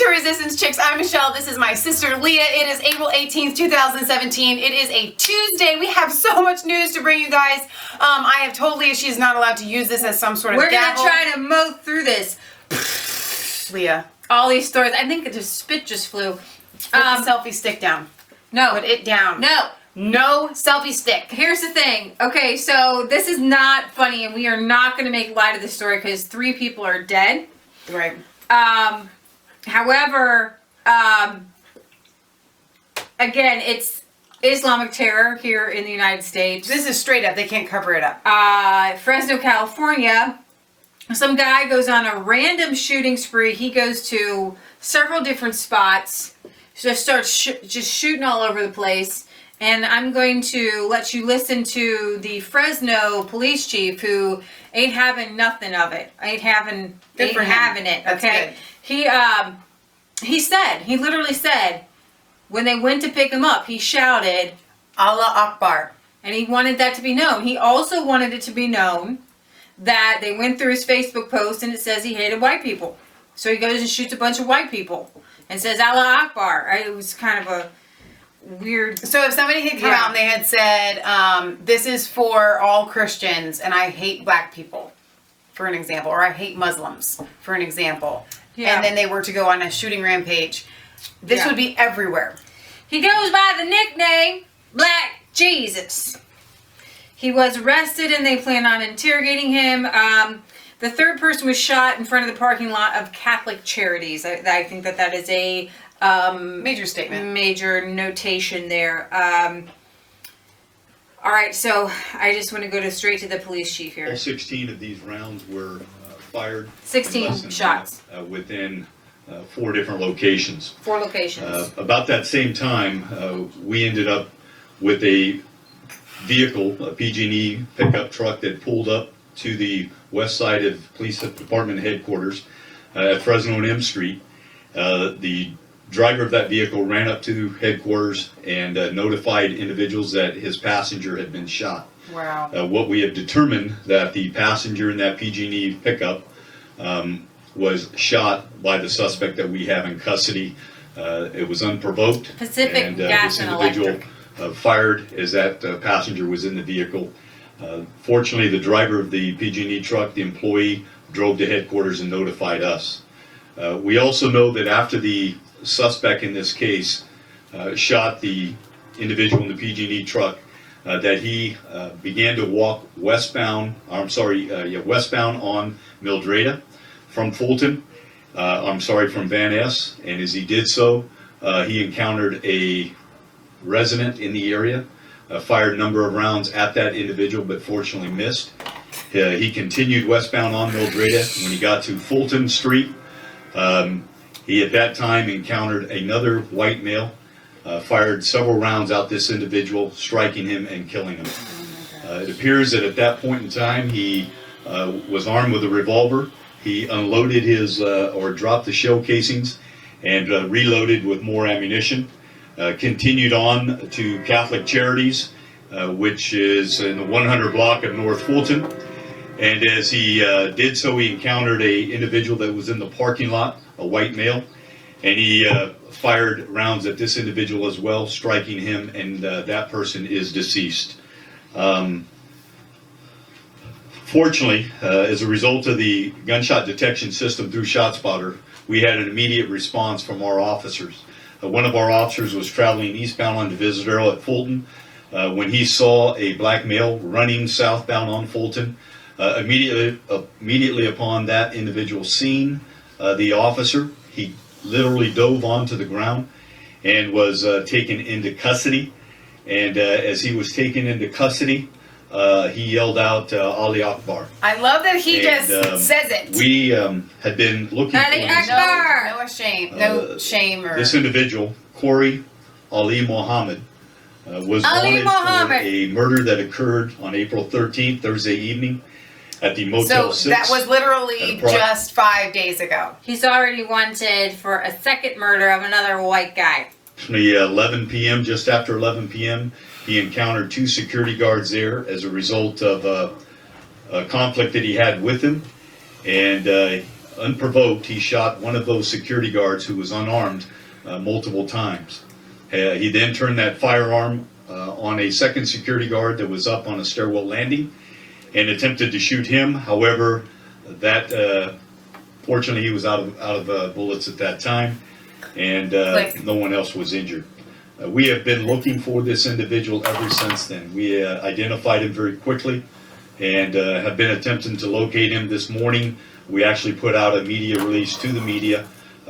to Resistance Chicks. I'm Michelle. This is my sister Leah. It is April 18th, 2017. It is a Tuesday. We have so much news to bring you guys. I have told Leah she's not allowed to use this as some sort of We're going to gavel. try to mow through this. Leah. All these stories. I think the spit just flew. Put the selfie stick down. No. Put it down. No. No selfie stick. Here's the thing. Okay, so this is not funny, and we are not going to make light of this story because 3 people are dead. Right. However, again, it's Islamic terror here in the United States. This is straight up. They can't cover it up. Fresno, California, some guy goes on a random shooting spree. He goes to several different spots, just starts just shooting all over the place. And I'm going to let you listen to the Fresno police chief, who ain't having nothing of it. Ain't having it. Okay. Good. He literally said, when they went to pick him up, he shouted, Allah Akbar. and he wanted that to be known. He also wanted it to be known that they went through his Facebook post and it says he hated white people. So he goes and shoots a bunch of white people and says Allah Akbar. It was kind of a weird. So if somebody had come out and they had said, this is for all Christians and I hate black people, for an example, or I hate Muslims, for an example, and then they were to go on a shooting rampage, this would be everywhere. He goes by the nickname Black Jesus. He was arrested and they plan on interrogating him. The third person was shot in front of the parking lot of Catholic Charities. I think that is a major statement. Major notation there. All right, so I just want to go straight to the police chief here. All 16 of these rounds were fired. 16 shots. Within 4 different locations. 4 locations. About that same time, we ended up with a vehicle, a PG&E pickup truck that pulled up to the west side of police department headquarters at Fresno and M Street. The driver of that vehicle ran up to headquarters and notified individuals that his passenger had been shot. Wow. What we have determined that the passenger in that PG&E pickup was shot by the suspect that we have in custody. It was unprovoked. Pacific and Gas this and individual Electric. fired as that passenger was in the vehicle. Fortunately, the driver of the PG&E truck, the employee, drove to headquarters and notified us. We also know that after the suspect in this case shot the individual in the PG&E truck, that he began to walk westbound on Mildreda from Fulton, from Van Ness, and as he did so, he encountered a resident in the area, fired a number of rounds at that individual, but fortunately missed. He continued westbound on Mildreda. When he got to Fulton Street, he at that time encountered another white male, fired several rounds at this individual, striking him and killing him. It appears that at that point in time he was armed with a revolver. He unloaded or dropped the shell casings and reloaded with more ammunition. Continued on to Catholic Charities, which is in the 100 block of North Fulton. And as he did so, he encountered an individual that was in the parking lot, a white male, and he fired rounds at this individual as well, striking him, and that person is deceased. Fortunately, as a result of the gunshot detection system through ShotSpotter, we had an immediate response from our officers. One of our officers was traveling eastbound on Divisadero at Fulton when he saw a black male running southbound on Fulton. Immediately upon that individual seeing the officer, he literally dove onto the ground and was taken into custody. And as he was taken into custody, he yelled out, Ali Akbar. I love that he just says it. We had been looking Ali for this. Akbar. No shame. Or This individual, Kori Ali Muhammad, was wanted for a murder that occurred on April 13th, Thursday evening, at the Motel 6. So that was literally just 5 days ago. He's already wanted for a second murder of another white guy. Approximately 11 p.m., just after 11 p.m., he encountered 2 security guards there as a result of a conflict that he had with him. And unprovoked, he shot one of those security guards who was unarmed multiple times. He then turned that firearm on a second security guard that was up on a stairwell landing and attempted to shoot him. However, that fortunately he was out of bullets at that time, and no one else was injured. We have been looking for this individual ever since then. We identified him very quickly and have been attempting to locate him. This morning we actually put out a media release to the media.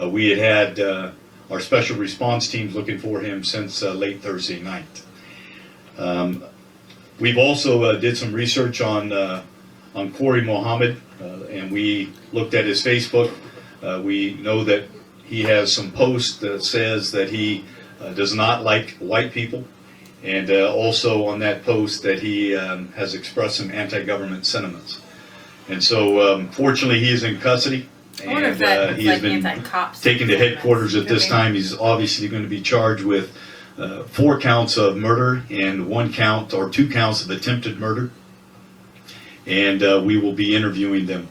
We had our special response teams looking for him since late Thursday night. We've also did some research on Kori Muhammad, and we looked at his Facebook. We know that he has some posts that says that he does not like white people, and also on that post that he has expressed some anti-government sentiments. And so fortunately he is in custody, and he has been taken to headquarters at this time. He's obviously going to be charged with 4 counts of murder and 1 count or 2 counts of attempted murder, and we will be interviewing them.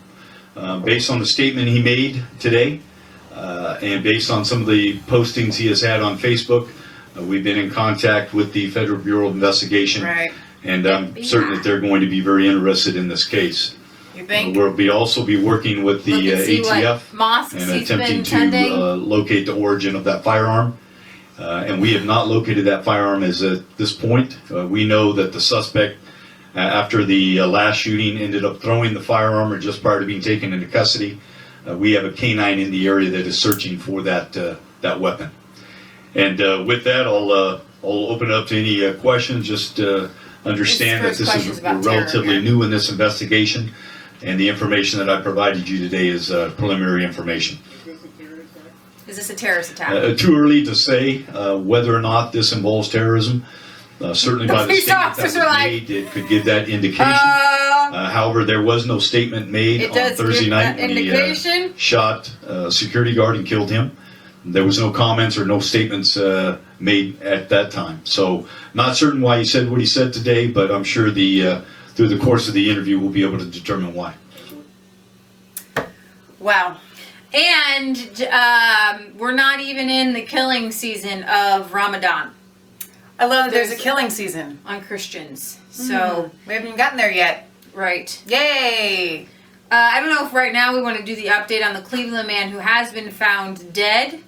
Based on the statement he made today, and based on some of the postings he has had on Facebook, we've been in contact with the Federal Bureau of Investigation, and I'm certain that they're going to be very interested in this case. You think? We'll also be working with the ATF and attempting to locate the origin of that firearm. And we have not located that firearm as at this point. We know that the suspect, after the last shooting, ended up throwing the firearm or just prior to being taken into custody. We have a canine in the area that is searching for that weapon. And with that, I'll open it up to any questions. Just understand that this is relatively new in this investigation, and the information that I provided you today is preliminary information. Is this a terrorist attack? Too early to say whether or not this involves terrorism. Certainly by the statement that was made, it could give that indication. However, there was no statement made on Thursday night when he shot a security guard and killed him. There was no comments or no statements made at that time. So not certain why he said what he said today, but I'm sure through the course of the interview we'll be able to determine why. Wow. And we're not even in the killing season of Ramadan. I love that there's a killing season on Christians. So we haven't even gotten there yet. Right. Yay! I don't know if right now we want to do the update on the Cleveland man who has been found dead.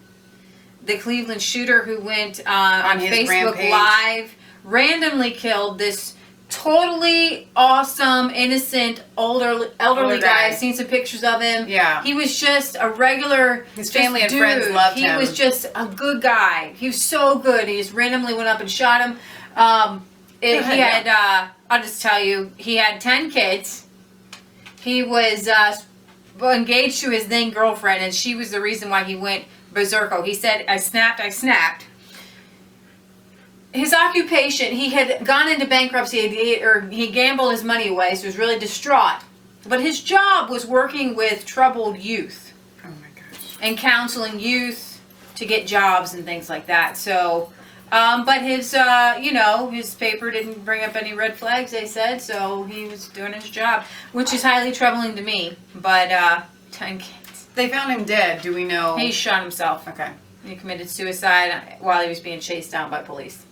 The Cleveland shooter who went on Facebook Rampage. Live randomly killed this totally awesome, innocent, elderly guy. I've seen some pictures of him. Yeah. He was just a regular His family and dude. friends loved him. He was just a good guy. He was so good. He just randomly went up and shot him. I'll just tell you, he had 10 kids. He was engaged to his then girlfriend, and she was the reason why he went berserko. He said, I snapped. His occupation, he had gone into bankruptcy, he gambled his money away, so he was really distraught. But his job was working with troubled youth. Oh my gosh. And counseling youth to get jobs and things like that. So, but his, his paper didn't bring up any red flags, they said, so he was doing his job, which is highly troubling to me. But, 10 kids. They found him dead. Do we know? He shot himself. Okay. He committed suicide while he was being chased down by police.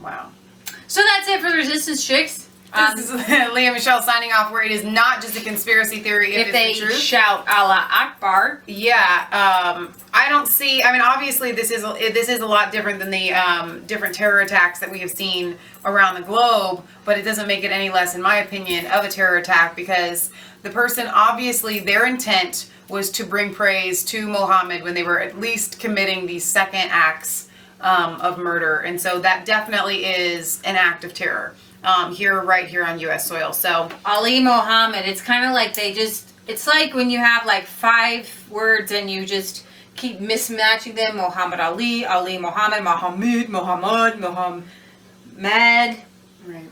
Wow. So that's it for the Resistance Chicks. This is Leah Michelle signing off, where it is not just a conspiracy theory if they it's the truth. Shout Allah Akbar. Yeah, I don't see. I mean, obviously, this is a lot different than the different terror attacks that we have seen around the globe. But it doesn't make it any less, in my opinion, of a terror attack, because the person, obviously, their intent was to bring praise to Muhammad when they were at least committing these second acts of murder, and so that definitely is an act of terror right here on U.S. soil. So Ali Muhammad, it's kind of like it's like when you have like 5 words and you just keep mismatching them. Muhammad Ali, Ali Muhammad, Muhammad. Right.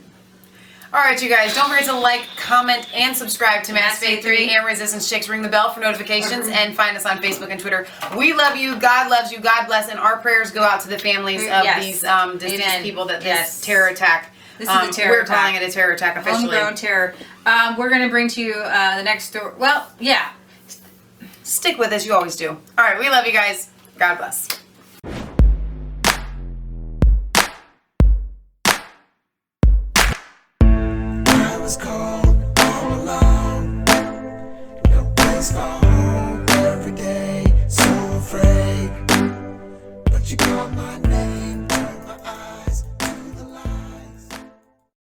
All right, you guys, don't forget to like, comment, and subscribe to Mass Faith 3 and Resistance Chicks. Ring the bell for notifications, and find us on Facebook and Twitter. We love you. God loves you. God bless. And our prayers go out to the families of these deceased people that this terror attack. This is a terror attack. We're calling it a terror attack officially. Homegrown terror. We're going to bring to you the next story. Well, yeah. Stick with us. You always do. All right. We love you guys. God bless. I was cold all alone. No place for home every day. So afraid. But you called